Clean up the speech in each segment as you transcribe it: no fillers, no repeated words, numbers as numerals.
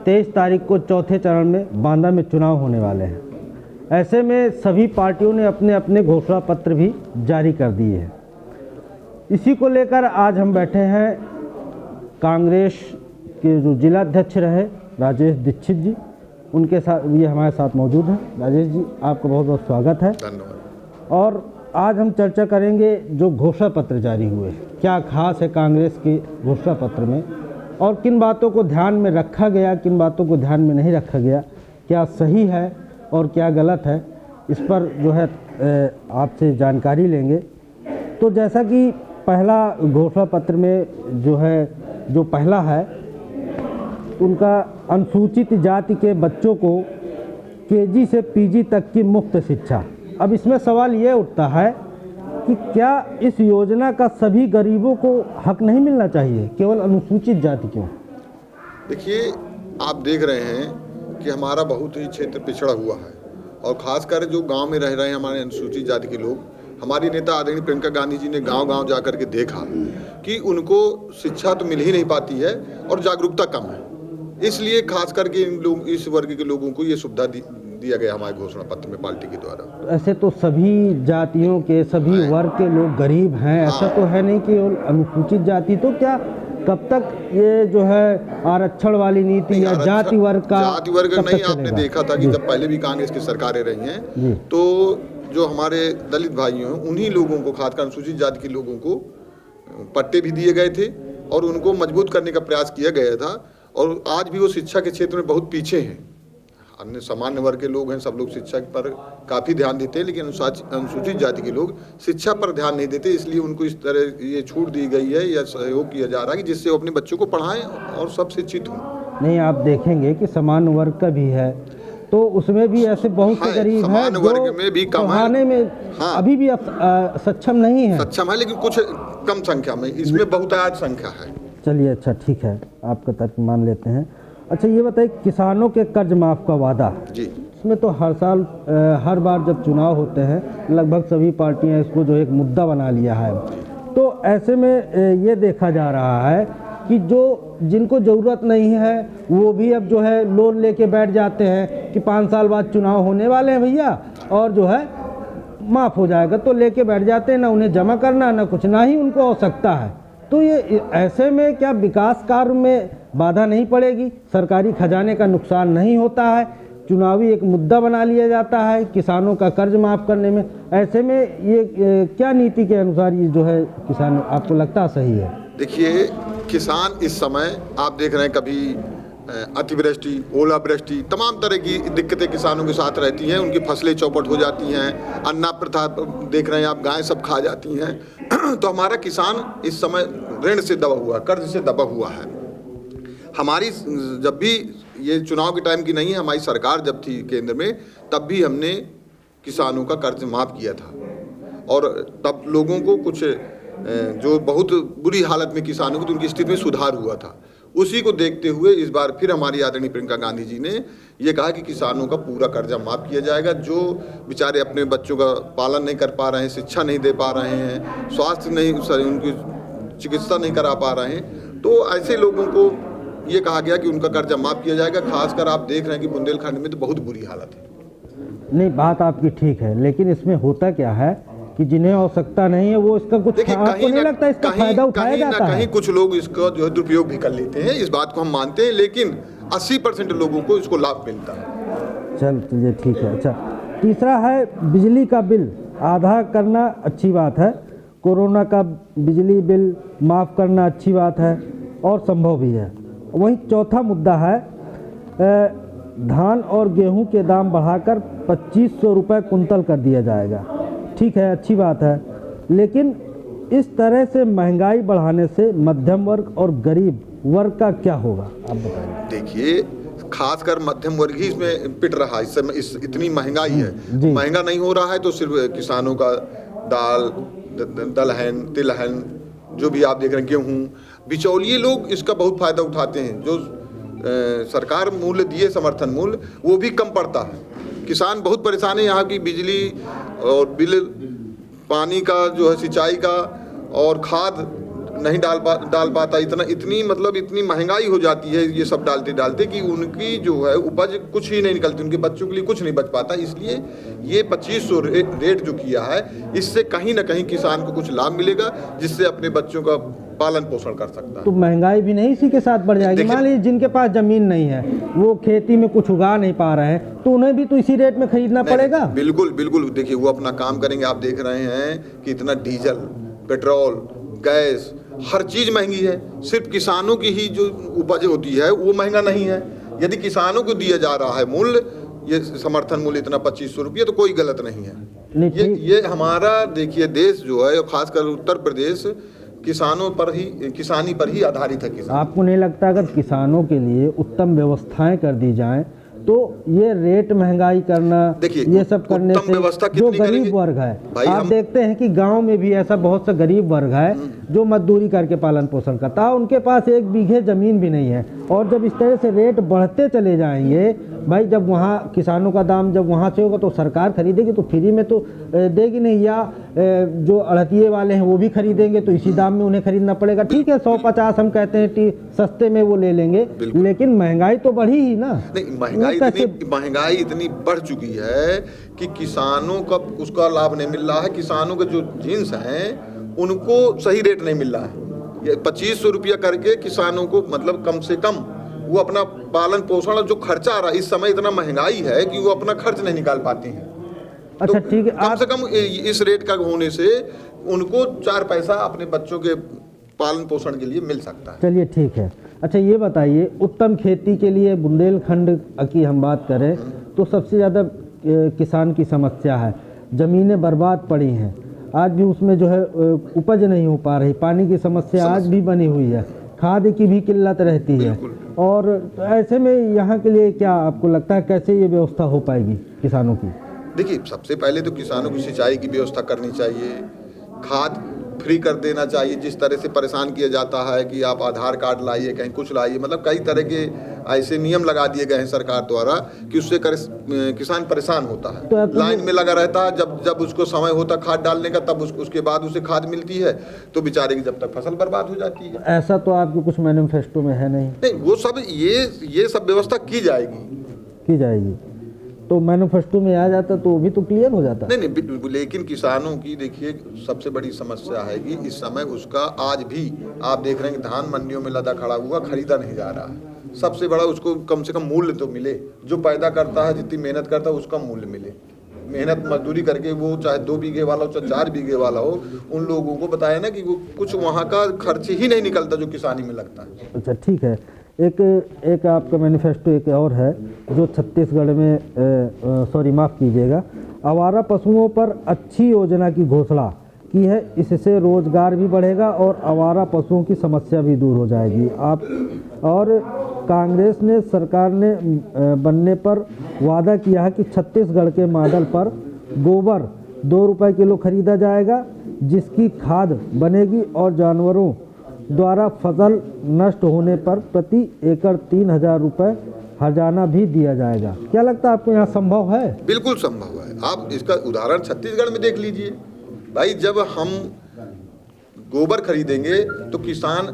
23 तारीख को चौथे चरण में बांदा में चुनाव होने वाले हैं। ऐसे में सभी पार्टियों ने अपने अपने घोषणा पत्र भी जारी कर दिए हैं। इसी को लेकर आज हम बैठे हैं कांग्रेस के जो जिला अध्यक्ष रहे राजेश दीक्षित जी, उनके साथ ये हमारे साथ मौजूद हैं। राजेश जी, आपका बहुत बहुत स्वागत है। धन्यवाद। और आज हम चर्चा करेंगे जो घोषणा पत्र जारी हुए, क्या खास है कांग्रेस के घोषणा पत्र में और किन बातों को ध्यान में रखा गया, किन बातों को ध्यान में नहीं रखा गया, क्या सही है और क्या गलत है, इस पर जो है आपसे जानकारी लेंगे। तो जैसा कि पहला घोषणा पत्र में जो पहला है उनका अनुसूचित जाति के बच्चों को केजी से पीजी तक की मुफ्त शिक्षा। अब इसमें सवाल ये उठता है कि क्या इस योजना का सभी गरीबों को हक नहीं मिलना चाहिए, केवल अनुसूचित जाति क्यों? देखिए, आप देख रहे हैं कि हमारा बहुत ही क्षेत्र पिछड़ा हुआ है और खासकर जो गांव में रह रहे हैं हमारे अनुसूचित जाति के लोग, हमारी नेता आदरणीय प्रियंका गांधी जी ने गांव-गांव जा कर के देखा कि उनको शिक्षा तो मिल ही नहीं पाती है और जागरूकता कम है। इसलिए खास करके इस वर्ग के लोगों को ये सुविधा दिया गया हमारे घोषणा पत्र में पार्टी के द्वारा। ऐसे तो सभी जातियों के सभी वर्ग के लोग गरीब हैं, ऐसा तो है नहीं कि अनुसूचित जाति। तो क्या कब तक ये जो है आरक्षण वाली नीति या जाति वर्ग नहीं? आपने देखा था कि जब पहले भी कांग्रेस की सरकारें रही हैं तो जो हमारे दलित भाई हैं उन्हीं लोगों को, खासकर अनुसूचित जाति के लोगों को पट्टे भी दिए गए थे और उनको मजबूत करने का प्रयास किया गया था। और आज भी वो शिक्षा के क्षेत्र में बहुत पीछे हैं। अन्य सामान्य वर्ग के लोग हैं, सब लोग शिक्षा पर काफ़ी ध्यान देते हैं, लेकिन अनुसूचित जाति के लोग शिक्षा पर ध्यान नहीं देते। इसलिए उनको इस तरह ये छूट दी गई है या सहयोग किया जा रहा है कि जिससे वो अपने बच्चों को पढ़ाएं और सब शिक्षित हों। नहीं, आप देखेंगे कि सामान्य वर्ग का भी है तो उसमें भी ऐसे बहुत से गरीब हैं जो वर्ग में भी पढ़ाने में अभी भी सक्षम नहीं है। सक्षम है लेकिन कुछ कम संख्या में, इसमें बहुतायत संख्या है। चलिए, अच्छा ठीक है, आपका तर्क मान लेते हैं। अच्छा, ये बताइए, किसानों के कर्ज माफ़ का वादा जी, इसमें तो हर साल हर बार जब चुनाव होते हैं लगभग सभी पार्टियां इसको जो एक मुद्दा बना लिया है। तो ऐसे में ये देखा जा रहा है कि जिनको ज़रूरत नहीं है वो भी अब जो है लोन लेके बैठ जाते हैं कि 5 साल बाद चुनाव होने वाले हैं भैया और जो है माफ़ हो जाएगा, तो लेके बैठ जाते हैं, ना उन्हें जमा करना ना कुछ, ना ही उनको आवश्यकता है। तो ये ऐसे में क्या विकास कार्य में बाधा नहीं पड़ेगी? सरकारी खजाने का नुकसान नहीं होता है? चुनावी एक मुद्दा बना लिया जाता है किसानों का कर्ज माफ़ करने में। ऐसे में ये क्या नीति के अनुसार ये जो है किसान, आपको लगता सही है? देखिए, किसान इस समय आप देख रहे हैं कभी अतिवृष्टि, ओलावृष्टि, तमाम तरह की दिक्कतें किसानों के साथ रहती हैं। उनकी फसलें चौपट हो जाती हैं, अन्ना प्रथा देख रहे हैं आप, गायें सब खा जाती हैं। तो हमारा किसान इस समय ऋण से दबा हुआ, कर्ज से दबा हुआ है। हमारी जब भी ये चुनाव के टाइम की नहीं है, हमारी सरकार जब थी केंद्र में तब भी हमने किसानों का कर्ज माफ़ किया था और तब लोगों को कुछ जो बहुत बुरी हालत में किसानों की, तो उनकी स्थिति में सुधार हुआ था। उसी को देखते हुए इस बार फिर हमारी आदरणीय प्रियंका गांधी जी ने ये कहा कि किसानों का पूरा कर्जा माफ़ किया जाएगा। जो बेचारे अपने बच्चों का पालन नहीं कर पा रहे हैं, शिक्षा नहीं दे पा रहे हैं, स्वास्थ्य नहीं, उनकी चिकित्सा नहीं करा पा रहे हैं, तो ऐसे लोगों को ये कहा गया कि उनका कर्जा माफ़ किया जाएगा। खासकर आप देख रहे हैं कि बुंदेलखंड में तो बहुत बुरी हालत है। नहीं, बात आपकी ठीक है, लेकिन इसमें होता क्या है कि जिन्हें आवश्यकता नहीं है वो इसका कुछ, आपको नहीं लगता इसका फायदा उठाया जाता है? कहीं कुछ लोग इसका जो है दुरुपयोग भी कर लेते हैं, इस बात को हम मानते हैं, लेकिन 80% लोगों को इसको लाभ मिलता है। चलिए ठीक है। अच्छा, तीसरा है बिजली का बिल आधा करना अच्छी बात है, कोरोना का बिजली बिल माफ़ करना अच्छी बात है और संभव भी है। वहीं चौथा मुद्दा है धान और गेहूं के दाम बढ़ाकर 2500 रुपये कुंतल कर दिया जाएगा। ठीक है, अच्छी बात है, लेकिन इस तरह से महंगाई बढ़ाने से मध्यम वर्ग और गरीब वर्ग का क्या होगा, आप बताइए। देखिए, खासकर मध्यम वर्ग ही इसमें पिट रहा है। इस समय इतनी महंगाई है, महंगा नहीं हो रहा है तो सिर्फ किसानों का दाल, दलहन, तिलहन, जो भी आप देख रहे हैं, गेहूँ, बिचौलिए लोग इसका बहुत फायदा उठाते हैं। जो सरकार मूल्य दिए, समर्थन मूल्य, वो भी कम पड़ता है। किसान बहुत परेशान है। यहाँ की बिजली और बिल, पानी का जो है, सिंचाई का और खाद नहीं डाल पाता, इतनी महंगाई हो जाती है ये सब डालते डालते कि उनकी जो है उपज कुछ ही नहीं निकलती, उनके बच्चों के लिए कुछ नहीं बच पाता। इसलिए ये 2500 रेट जो किया है, इससे कहीं ना कहीं किसान को कुछ लाभ मिलेगा, जिससे अपने बच्चों का पालन पोषण कर सकता है। तो महंगाई भी नहीं इसी के साथ बढ़ जाएगी। मान लीजिए जिनके पास जमीन नहीं है, वो खेती में कुछ उगा नहीं पा रहे हैं, तो उन्हें भी तो इसी रेट में खरीदना पड़ेगा। बिल्कुल बिल्कुल, देखिए वो अपना काम करेंगे। आप देख रहे हैं कि इतना डीजल, पेट्रोल, गैस, हर चीज महंगी है। सिर्फ किसानों की ही जो उपज होती है वो महंगा नहीं है। यदि किसानों को दिया जा रहा है मूल्य, ये समर्थन मूल्य इतना 2500 रुपये, तो कोई गलत नहीं है। ये हमारा देखिए देश जो है, खासकर उत्तर प्रदेश किसानी पर ही आधारित है। आपको नहीं लगता अगर किसानों के लिए उत्तम व्यवस्थाएं कर दी जाएं, तो ये रेट महंगाई करना, ये सब करने से जो गरीब वर्ग है, आप देखते हैं कि गांव में भी ऐसा बहुत सा गरीब वर्ग है जो मजदूरी करके पालन पोषण करता है, उनके पास 1 बीघे जमीन भी नहीं है। और जब इस तरह से रेट बढ़ते चले जाएंगे भाई, जब वहाँ किसानों का दाम जब वहाँ से होगा तो सरकार खरीदेगी, तो फ्री में तो देगी नहीं, या जो अड़तिये वाले हैं वो भी खरीदेंगे, तो इसी दाम में उन्हें खरीदना पड़ेगा। ठीक है 150 हम कहते हैं सस्ते में वो ले लेंगे, लेकिन महंगाई तो बढ़ी ही ना। नहीं, महंगाई इतनी बढ़ चुकी है कि किसानों का उसका लाभ नहीं मिल रहा है। किसानों के जो जिन्स हैं उनको सही रेट नहीं मिल रहा है। ये 2500 रुपया करके किसानों को मतलब कम से कम वो अपना पालन पोषण जो खर्चा आ रहा है, इस समय इतना महंगाई है कि वो अपना खर्च नहीं निकाल पाते हैं। अच्छा तो ठीक है, कम से कम इस रेट का होने से उनको 4 पैसा अपने बच्चों के पालन पोषण के लिए मिल सकता है। चलिए ठीक है। अच्छा ये बताइए, उत्तम खेती के लिए बुंदेलखंड की हम बात करें तो सबसे ज़्यादा किसान की समस्या है, ज़मीनें बर्बाद पड़ी हैं, आज भी उसमें जो है उपज नहीं हो पा रही, पानी की समस्या आज भी बनी हुई है, खाद की भी किल्लत रहती है। और ऐसे में यहाँ के लिए क्या आपको लगता है कैसे ये व्यवस्था हो पाएगी किसानों की? देखिए सबसे पहले तो किसानों की सिंचाई की व्यवस्था करनी चाहिए, खाद फ्री कर देना चाहिए। जिस तरह से परेशान किया जाता है कि आप आधार कार्ड लाइए, कहीं कुछ लाइए, मतलब कई तरह के ऐसे नियम लगा दिए गए हैं सरकार द्वारा कि उससे किसान परेशान होता है, तो लाइन में लगा रहता है। जब उसको समय होता खाद डालने का, तब उसके बाद उसे खाद मिलती है, तो बेचारे की जब तक फसल बर्बाद हो जाती है। ऐसा तो आपके कुछ मैनिफेस्टो में है नहीं? वो सब ये सब व्यवस्था की जाएगी। तो मैनिफेस्टो में आ जाता तो भी तो क्लियर हो जाता। नहीं, लेकिन किसानों की देखिए सबसे बड़ी समस्या है कि इस समय उसका आज भी आप देख रहे हैं कि धान मंडियों में लदा खड़ा हुआ, खरीदा नहीं जा रहा है। सबसे बड़ा उसको कम से कम मूल्य तो मिले, जो पैदा करता है, जितनी मेहनत करता है उसका मूल्य मिले। मेहनत मजदूरी करके वो चाहे 2 बीघे वाला हो चाहे 4 बीघे वाला हो, उन लोगों को बताया ना कि वो कुछ वहाँ का खर्च ही नहीं निकलता जो किसानी में लगता है। अच्छा ठीक है, एक आपका मैनिफेस्टो एक और है जो छत्तीसगढ़ में माफ़ कीजिएगा, आवारा पशुओं पर अच्छी योजना की घोषणा की है। इससे रोजगार भी बढ़ेगा और आवारा पशुओं की समस्या भी दूर हो जाएगी। और कांग्रेस ने सरकार ने बनने पर वादा किया है कि छत्तीसगढ़ के मॉडल पर गोबर 2 रुपये किलो खरीदा जाएगा, जिसकी खाद बनेगी और जानवरों द्वारा फसल नष्ट होने पर प्रति एकड़ 3000 रुपये हर्जाना भी दिया जाएगा। क्या लगता है आपको यहाँ संभव है? बिल्कुल संभव है। आप इसका उदाहरण छत्तीसगढ़ में देख लीजिए भाई, जब हम गोबर खरीदेंगे तो किसान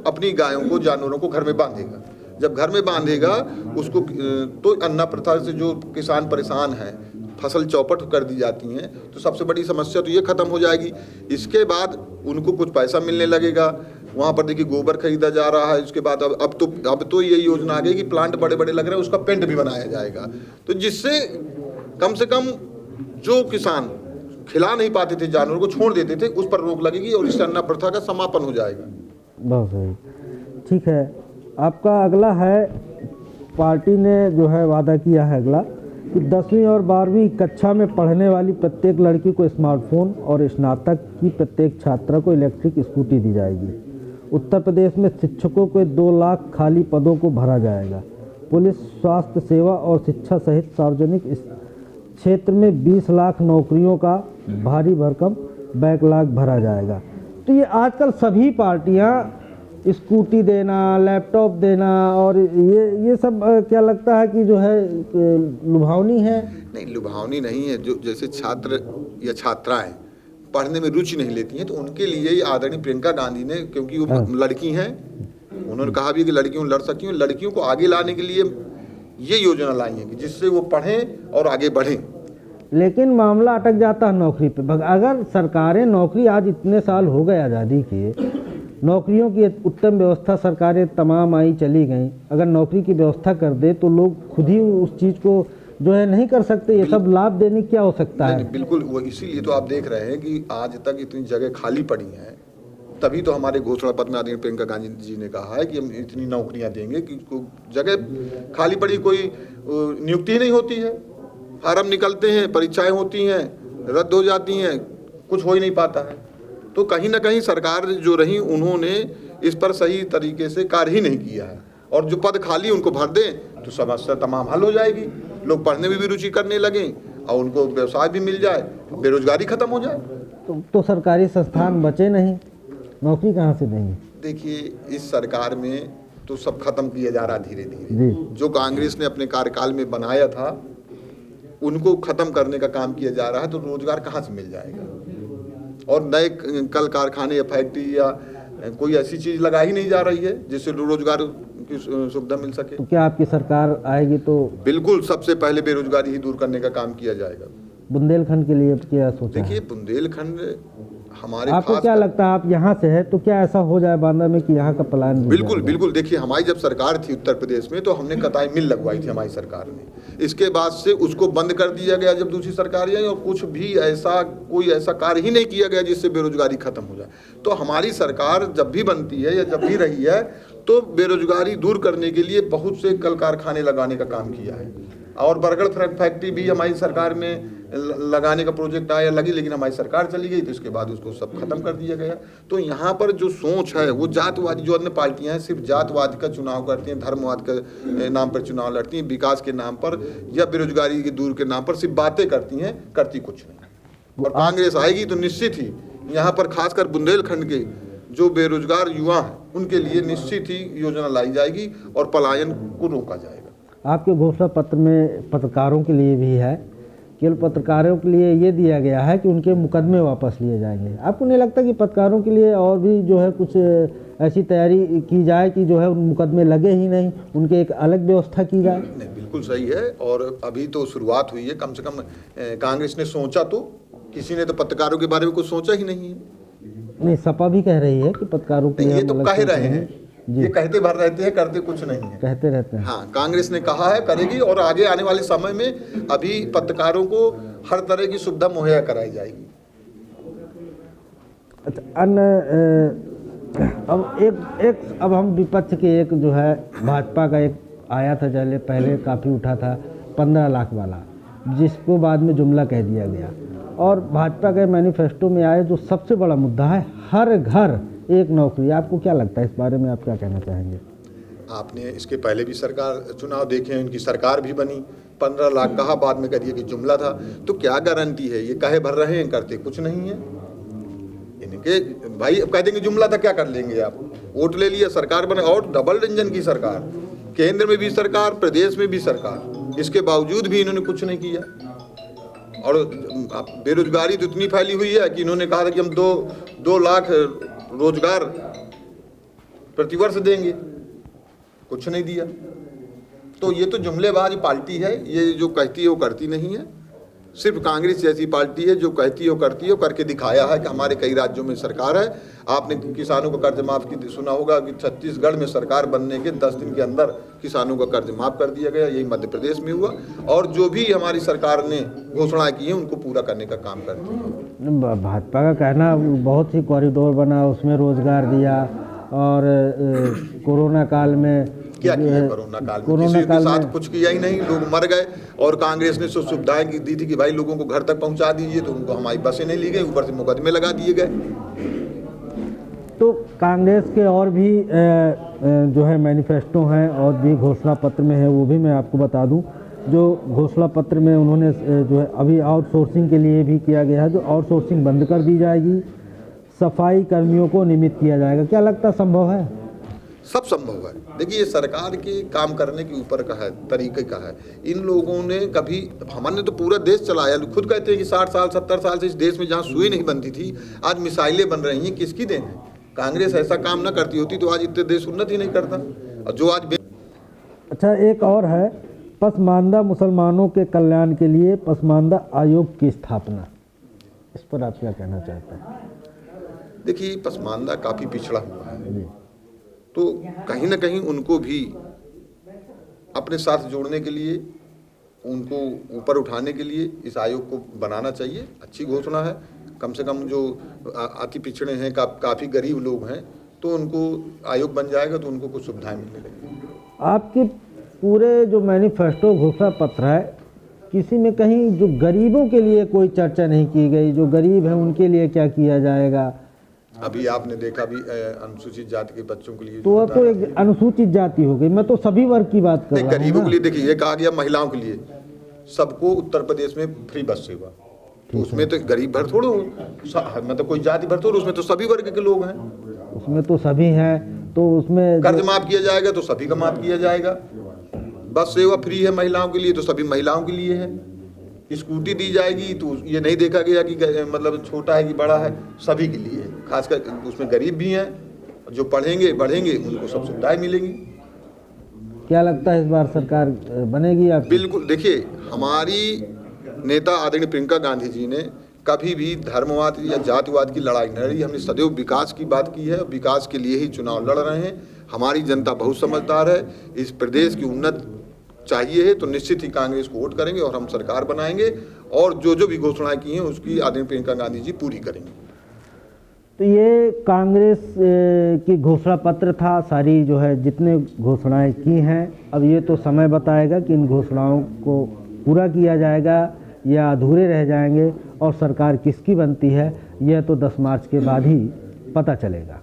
अपनी गायों को, जानवरों को घर में बांधेगा। जब घर में बांधेगा उसको, तो अन्ना प्रथा से जो किसान परेशान है, फसल चौपट कर दी जाती हैं, तो सबसे बड़ी समस्या तो ये खत्म हो जाएगी। इसके बाद उनको कुछ पैसा मिलने लगेगा। वहाँ पर देखिए गोबर खरीदा जा रहा है। उसके बाद अब तो ये योजना आ गई कि प्लांट बड़े बड़े लग रहे हैं, उसका पेंट भी बनाया जाएगा, तो जिससे कम से कम जो किसान खिला नहीं पाते थे, जानवरों को छोड़ देते थे, उस पर रोक लगेगी और इससे अन्ना प्रथा का समापन हो जाएगा। बहुत सही, ठीक है। आपका अगला है, पार्टी ने जो है वादा किया है अगला कि 10वीं और 12वीं कक्षा में पढ़ने वाली प्रत्येक लड़की को स्मार्टफोन और स्नातक की प्रत्येक छात्रा को इलेक्ट्रिक स्कूटी दी जाएगी। उत्तर प्रदेश में शिक्षकों के 2 लाख खाली पदों को भरा जाएगा। पुलिस, स्वास्थ्य सेवा और शिक्षा सहित सार्वजनिक क्षेत्र में 20 लाख नौकरियों का भारी भरकम बैकलॉग भरा जाएगा। तो ये आजकल सभी पार्टियां स्कूटी देना, लैपटॉप देना और ये सब क्या लगता है कि जो है लुभावनी है? नहीं, लुभावनी नहीं है। जो जैसे छात्र या छात्राएं पढ़ने में रुचि नहीं लेती हैं, तो उनके लिए ये आदरणीय प्रियंका गांधी ने, क्योंकि वो लड़की हैं, उन्होंने कहा भी कि लड़कियों लड़ सकती हैं, लड़कियों को आगे लाने के लिए ये योजना लाई है कि जिससे वो पढ़ें और आगे बढ़ें। लेकिन मामला अटक जाता है नौकरी पे। अगर सरकारें नौकरी, आज इतने साल हो गए आज़ादी के, नौकरियों की उत्तम व्यवस्था सरकारें तमाम आई चली गई, अगर नौकरी की व्यवस्था कर दे तो लोग खुद ही उस चीज़ को जो है नहीं कर सकते। ये सब लाभ देने क्या हो सकता है? बिल्कुल, वो इसीलिए तो आप देख रहे हैं कि आज तक इतनी जगह खाली पड़ी हैं, तभी तो हमारे घोषणा पत्र में आदरणीय प्रियंका गांधी जी ने कहा है कि हम इतनी नौकरियां देंगे कि जगह खाली पड़ी, कोई नियुक्ति नहीं होती है, फार्म निकलते हैं, परीक्षाएं होती हैं, रद्द हो जाती हैं, कुछ हो ही नहीं पाता है। तो कहीं ना कहीं सरकार जो रही, उन्होंने इस पर सही तरीके से कार्य ही नहीं किया है, और जो पद खाली उनको भर दें तो समस्या तमाम हल हो जाएगी, लोग पढ़ने में भी रुचि करने लगें और उनको व्यवसाय भी मिल जाए, बेरोजगारी खत्म हो जाए। तो सरकारी संस्थान बचे नहीं, नौकरी कहाँ से देंगे? देखिए, इस सरकार में तो सब खत्म किया जा रहा धीरे धीरे। जो कांग्रेस ने अपने कार्यकाल में बनाया था उनको खत्म करने का काम किया जा रहा है, तो रोजगार कहाँ से मिल जाएगा? और नए कल कारखाने या फैक्ट्री या कोई ऐसी चीज लगाई ही नहीं जा रही है जिससे रोजगार की सुविधा मिल सके। तो क्या आपकी सरकार आएगी तो बिल्कुल सबसे पहले बेरोजगारी ही दूर करने का काम किया जाएगा। बुंदेलखंड के लिए क्या सोचा? देखिए, बुंदेलखंड हमारे, आपको क्या लगता है, आप यहाँ से है तो क्या ऐसा हो जाए बांदा में कि यहाँ का प्लान? बिल्कुल बिल्कुल। देखिए, हमारी जब सरकार थी उत्तर प्रदेश में तो हमने कताई मिल लगवाई थी हमारी सरकार ने। इसके बाद से उसको बंद कर दिया गया जब दूसरी सरकार आई, और कुछ भी ऐसा कोई ऐसा कार्य ही नहीं किया गया जिससे बेरोजगारी खत्म हो जाए। तो हमारी सरकार जब भी बनती है या जब भी रही है तो बेरोजगारी दूर करने के लिए बहुत से कल कारखाने लगाने का काम किया है, और बरगढ़ फैक्ट्री भी हमारी सरकार में लगाने का प्रोजेक्ट आया, लगी, लेकिन हमारी सरकार चली गई तो इसके बाद उसको सब खत्म कर दिया गया। तो यहाँ पर जो सोच है वो जातवादी, जो अन्य पार्टियां हैं सिर्फ जातवाद का चुनाव करती हैं, धर्मवाद के नाम पर चुनाव लड़ती हैं, विकास के नाम पर या बेरोजगारी के दूर के नाम पर सिर्फ बातें करती हैं, करती कुछ नहीं। और कांग्रेस आएगी तो निश्चित ही यहाँ पर खासकर बुंदेलखंड के जो बेरोजगार युवा हैं उनके लिए निश्चित ही योजना लाई जाएगी और पलायन को रोका जाएगा। आपके घोषणा पत्र में पत्रकारों के लिए भी है, केवल पत्रकारों के लिए ये दिया गया है कि उनके मुकदमे वापस लिए जाएंगे। आपको नहीं लगता कि पत्रकारों के लिए और भी जो है कुछ ऐसी तैयारी की जाए कि जो है उन मुकदमे लगे ही नहीं, उनके एक अलग व्यवस्था की जाए? नहीं, बिल्कुल सही है, और अभी तो शुरुआत हुई है। कम से कम कांग्रेस ने सोचा, तो किसी ने तो पत्रकारों के बारे में कुछ सोचा ही नहीं है। नहीं, सपा भी कह रही है कि पत्रकारों के लिए ये तो कह रहे हैं, ये कहते भर रहते हैं, करते कुछ नहीं है, कहते रहते हैं। हाँ, कांग्रेस ने कहा है करेगी, और आगे आने वाले समय में अभी पत्रकारों को हर तरह की सुविधा मुहैया कराई जाएगी। अच्छा, अब हम विपक्ष के एक जो है भाजपा का एक आया था, पहले काफ़ी उठा था 15 लाख वाला, जिसको बाद में जुमला कह दिया गया, और भाजपा के मैनिफेस्टो में आए जो सबसे बड़ा मुद्दा है हर घर एक नौकरी। आपको क्या लगता है इस बारे में, आप क्या कहना चाहेंगे? आपने इसके पहले भी सरकार चुनाव देखे हैं, इनकी सरकार भी बनी, 15 लाख कहा, बाद में कह दिया कि जुमला था। तो क्या गारंटी है, ये कहे भर रहे हैं, करते कुछ नहीं है इनके। भाई अब कह देंगे जुमला था, क्या कर लेंगे आप? वोट ले लिया, सरकार बने, और डबल इंजन की सरकार, केंद्र में भी सरकार, प्रदेश में भी सरकार, इसके बावजूद भी इन्होंने कुछ नहीं किया। और बेरोजगारी तो इतनी फैली हुई है कि इन्होंने कहा था कि हम 2 लाख रोजगार प्रतिवर्ष देंगे, कुछ नहीं दिया। तो ये तो जुमलेबाज पार्टी है, ये जो कहती है वो करती नहीं है। सिर्फ कांग्रेस जैसी पार्टी है जो कहती है वो करती है, करके दिखाया है कि हमारे कई राज्यों में सरकार है। आपने किसानों का कर्ज माफ की सुना होगा कि छत्तीसगढ़ में सरकार बनने के 10 दिन के अंदर किसानों का कर्ज माफ कर दिया गया, यही मध्य प्रदेश में हुआ। और जो भी हमारी सरकार ने घोषणा की है उनको पूरा करने का काम करती है। भाजपा का कहना बहुत ही कॉरिडोर बना, उसमें रोजगार दिया, और कोरोना काल में क्या किया? कोरोना काल में किसी के साथ कुछ किया ही नहीं, लोग मर गए। और कांग्रेस ने सुविधाएं दी थी कि भाई लोगों को घर तक पहुंचा दीजिए, तो उनको हमारी बसें नहीं ली गई, ऊपर से मुकदमे लगा दिए गए। तो कांग्रेस के और भी जो है मैनिफेस्टो हैं और भी घोषणा पत्र में है, वो भी मैं आपको बता दूं। जो घोषणा पत्र में उन्होंने जो है अभी आउटसोर्सिंग के लिए भी किया गया है, जो आउटसोर्सिंग बंद कर दी जाएगी, सफाई कर्मियों को नियमित किया जाएगा। क्या लगता है, संभव है? सब संभव है। देखिए ये सरकार के काम करने के ऊपर का है, तरीके का है। इन लोगों ने कभी, हमने तो पूरा देश चलाया, खुद कहते हैं कि 60 साल 70 साल से इस देश में जहाँ सुई नहीं बनती थी आज मिसाइलें बन रही हैं, किसकी देन है? कांग्रेस ऐसा काम ना करती होती तो आज इतने देश उन्नति नहीं करता। और जो आज अच्छा, एक और है, पसमानदा मुसलमानों के कल्याण के लिए पसमानदा आयोग की स्थापना, इस पर आप क्या कहना चाहते हैं? देखिए पसमानदा काफ़ी पिछड़ा हुआ है, तो कहीं ना कहीं उनको भी अपने साथ जोड़ने के लिए, उनको ऊपर उठाने के लिए इस आयोग को बनाना चाहिए। अच्छी घोषणा है। कम से कम जो अति पिछड़े हैं, काफ़ी गरीब लोग हैं, तो उनको आयोग बन जाएगा तो उनको कुछ सुविधाएं मिलने लगेंगी। आपके पूरे जो मैनिफेस्टो घोषणा पत्र है, किसी में कहीं जो गरीबों के लिए कोई चर्चा नहीं की गई, जो गरीब हैं उनके लिए क्या किया जाएगा? अभी आपने देखा भी अनुसूचित जाति के बच्चों के लिए, तो वह तो एक अनुसूचित जाति हो गई, मैं तो सभी वर्ग की बात कर रहा हूँ। गरीबों के लिए देखिए ये कहा गया महिलाओं के लिए, सबको उत्तर प्रदेश में फ्री बस सेवा, तो उसमें तो गरीब भर थोड़ो, मतलब कोई जाति भर थोड़ो, उसमें तो सभी वर्ग के लोग हैं, उसमें तो सभी हैं, तो उसमें कर्ज माफ किया जाएगा तो सभी का माफ किया जाएगा। बस सेवा फ्री है महिलाओं के लिए तो सभी महिलाओं के लिए है। स्कूटी दी जाएगी तो ये नहीं देखा गया कि मतलब छोटा है कि बड़ा है, सभी के लिए, खासकर उसमें गरीब भी हैं, जो पढ़ेंगे बढ़ेंगे उनको सब सुविधाएं मिलेंगी। क्या लगता है इस बार सरकार बनेगी आप? बिल्कुल, देखिए हमारी नेता आदरणीय प्रियंका गांधी जी ने कभी भी धर्मवाद या जातिवाद की लड़ाई नहीं लड़ी। हमने सदैव विकास की बात की है, विकास के लिए ही चुनाव लड़ रहे हैं। हमारी जनता बहुत समझदार है, इस प्रदेश की उन्नति चाहिए है तो निश्चित ही कांग्रेस को वोट करेंगे और हम सरकार बनाएंगे, और जो भी घोषणाएं की हैं उसकी आदरणीय प्रियंका गांधी जी पूरी करेंगे। तो ये कांग्रेस की घोषणा पत्र था, सारी जो है जितने घोषणाएं की हैं, अब ये तो समय बताएगा कि इन घोषणाओं को पूरा किया जाएगा या अधूरे रह जाएंगे, और सरकार किसकी बनती है यह तो 10 मार्च के बाद ही पता चलेगा।